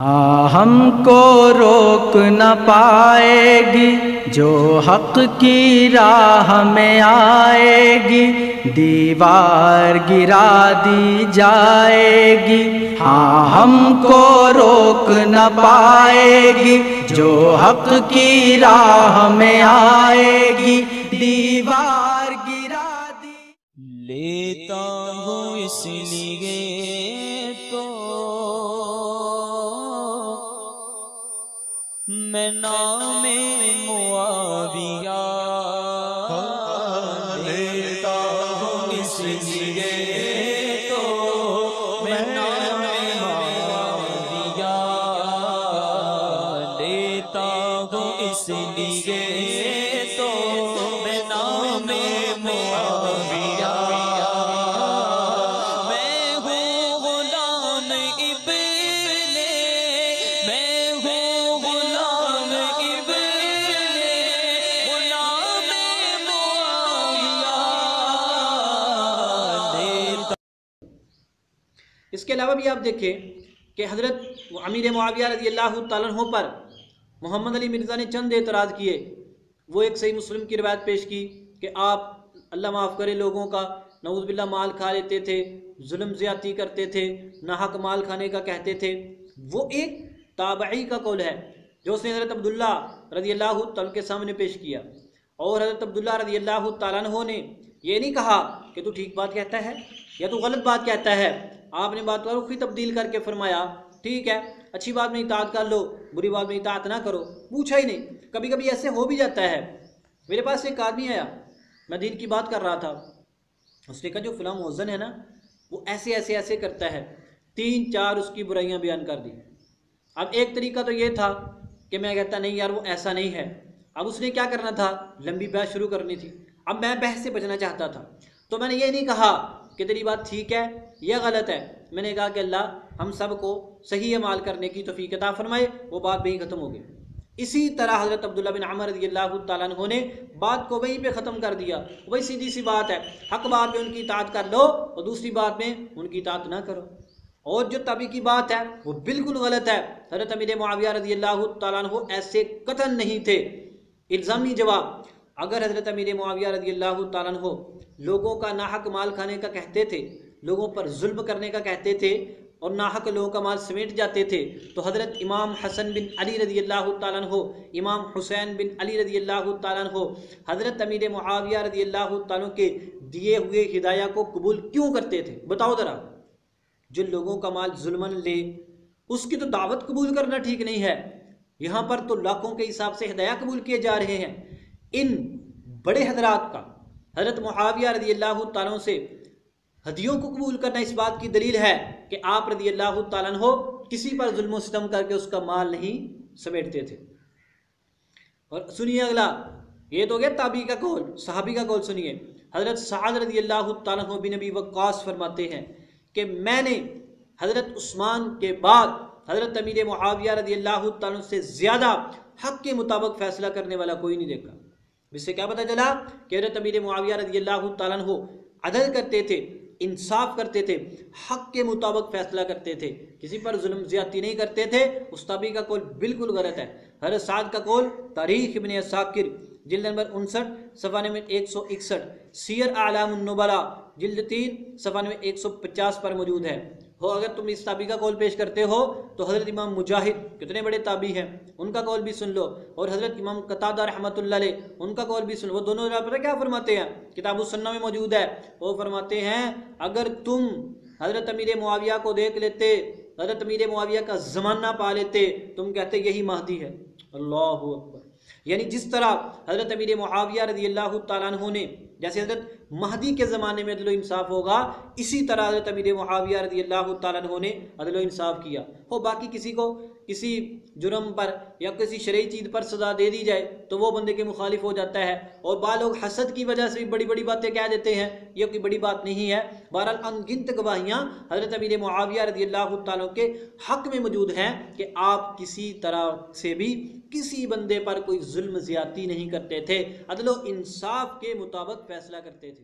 हमको रोक न पाएगी जो हक की राह में आएगी, दीवार गिरा दी जाएगी। हाँ, हमको रोक न पाएगी जो हक की राह में आएगी, दीवार गिरा दी। लेता हूँ इसलिए तो मैं नामे मुआविया, लेता हूँ इसलिए तो मैं नामे मुआविया, लेता हूँ इसलिए तो मैं नामे मुआविया। मैं हूँ गुलाम इब्ने, मैं हूँ गुलाम इब्ने, गुलाम मुआविया। इसके अलावा भी आप देखें कि हज़रत अमीर मुआविया रज़ी अल्लाह तआला अन्हु पर मोहम्मद अली मिर्ज़ा ने चंद एतराज़ किए। वो एक सही मुस्लिम की रिवायत पेश की कि आप अल्लाह माफ़ करे लोगों का नऊज़ बिल्लाह माल खा लेते थे, जुल्म ज़्यादती करते थे, नाहक माल खाने का कहते थे। वो एक ताबई का कौल है जो उसने हज़रत अब्दुल्ला रज़ी अल्लाह तआला के सामने पेश किया। और हज़रत अब्दुल्ला रज़ी अल्लाह तआला अन्हु ने ये नहीं कहा कि तू ठीक बात कहता है या तू गलत बात कहता है। आपने बात का रुख ही तब्दील करके फरमाया, ठीक है, अच्छी बात में इताअत कर लो, बुरी बात में इताअत ना करो। पूछा ही नहीं। कभी कभी ऐसे हो भी जाता है। मेरे पास एक आदमी आया, मैं दीन की बात कर रहा था। उसने कहा जो फलां मौज़न है ना, वो ऐसे ऐसे ऐसे करता है। 3-4 उसकी बुराइयां बयान कर दी। अब एक तरीका तो ये था कि मैं कहता नहीं यार वो ऐसा नहीं है। अब उसने क्या करना था, लंबी बहस शुरू करनी थी। अब मैं बहस से बचना चाहता था, तो मैंने ये नहीं कहा कि तेरी बात ठीक है या गलत है। मैंने कहा कि अल्लाह हम सब को सही अमाल करने की तौफीक अता फरमाए। वो बात वहीं ख़त्म हो गई। इसी तरह हज़रत अब्दुल्ला बिन अमर रज़ियल्लाहु तआला अन्हु ने बात को वहीं पे ख़त्म कर दिया। वही सीधी सी बात है, हक बात में उनकी इताअत कर लो और दूसरी बात में उनकी इताअत ना करो। और जो तबी की बात है वो बिल्कुल गलत है। हज़रत अमीर मुआविया रज़ियल्लाहु तआला अन्हु ऐसे कतन नहीं थे। इल्ज़ामी जवाब, अगर हज़रत अमीर मुआविया रज़ियल्लाहु तआला अन्हु लोगों का नाहक माल खाने का कहते थे, लोगों पर जुल्म करने का कहते थे और नाहक लोगों का माल समेट जाते थे, तो हज़रत इमाम हसन बिन अली रज़ियल्लाहु तआला अन्हु, इमाम हुसैन बिन अली रज़ियल्लाहु तआला अन्हु हज़रत अमीर मुआविया रज़ियल्लाहु तआला अन्हु के दिए हुए हिदाया को कबूल क्यों करते थे? बताओ ज़रा। जो लोगों का माल जुल्मन ले उसकी तो दावत कबूल करना ठीक नहीं है। यहाँ पर तो लाखों के हिसाब से हिदाया कबूल किए जा रहे हैं। इन बड़े हजरात का हज़रत मुआविया रज़ियल्लाहु तआला अन्हु से हदियों को कबूल करना इस बात की दलील है कि आप रज़ियल्लाहु तआला अन्हु किसी पर जुल्म सितम करके उसका माल नहीं समेटते थे। और सुनिए अगला, ये तो गया ताबी का कौल, सहाबी का कौल सुनिए। हज़रत सअद रज़ियल्लाहु तआला अन्हु बिन अबी वक्कास फरमाते हैं कि मैंने हज़रत उस्मान के बाद हज़रत अमीर मुआविया रज़ियल्लाहु तआला अन्हु से ज़्यादा हक़ के मुताबिक फ़ैसला करने वाला कोई नहीं देखा। इससे क्या पता चला कि हज़रत अमीर मुआविया रज़ियल्लाहु तआला अन्हु अदल करते थे, इंसाफ करते थे, हक़ के मुताबिक फ़ैसला करते थे, किसी पर जुल्म ज़्यादती नहीं करते थे। उस ताबी का कौल बिल्कुल गलत है। हज़रत साद का कौल तारीख़ इब्न असाकिर जिल्द नंबर 59 सफ़ा नंबर 161, सीयर आलामुन नुबला जिल्द 3 सफ़ा नंबर 150 पर मौजूद है। हो अगर तुम इस ताबी का कौल पेश करते हो तो हज़रत इमाम मुजाहिद कितने बड़े ताबी हैं, उनका कौल भी सुन लो। और हज़रत इमाम कतादा रहमतुल्लाह अलैह उनका कौल भी सुन लो। वो दोनों पता क्या फरमाते हैं, किताब सुन्ना में मौजूद है। वो फरमाते हैं अगर तुम हज़रत अमीर मुआविया को देख लेते, हज़रत अमीर मुआविया का ज़माना पा लेते, तुम कहते यही महदी है। अल्लाहु अकबर। यानी जिस तरह हज़रत अमीर मुआविया रज़ियल्लाहु तआला अन्हु ने, जैसे हज़रत महदी के ज़माने में अदल इंसाफ होगा, इसी तरह हज़रत अमीर मुआविया रज़ियल्लाहु तआला अन्हु ने अदल इंसाफ किया हो। बाकी किसी को किसी जुर्म पर या किसी शरई चीज़ पर सज़ा दे दी जाए तो वो बंदे के मुखालिफ हो जाता है। और बाल लोग हसद की वजह से भी बड़ी बड़ी बातें कह देते हैं, ये कोई बड़ी बात नहीं है। बहरहाल अनगिनत गवाहियाँ हज़रत अमीर मुआविया रज़ियल्लाहु तआला के हक़ में मौजूद हैं कि आप किसी तरह से भी किसी बंदे पर कोई जुल्म ज़्यादती नहीं करते थे, अदल इंसाफ के मुताबिक फ़ैसला करते थे।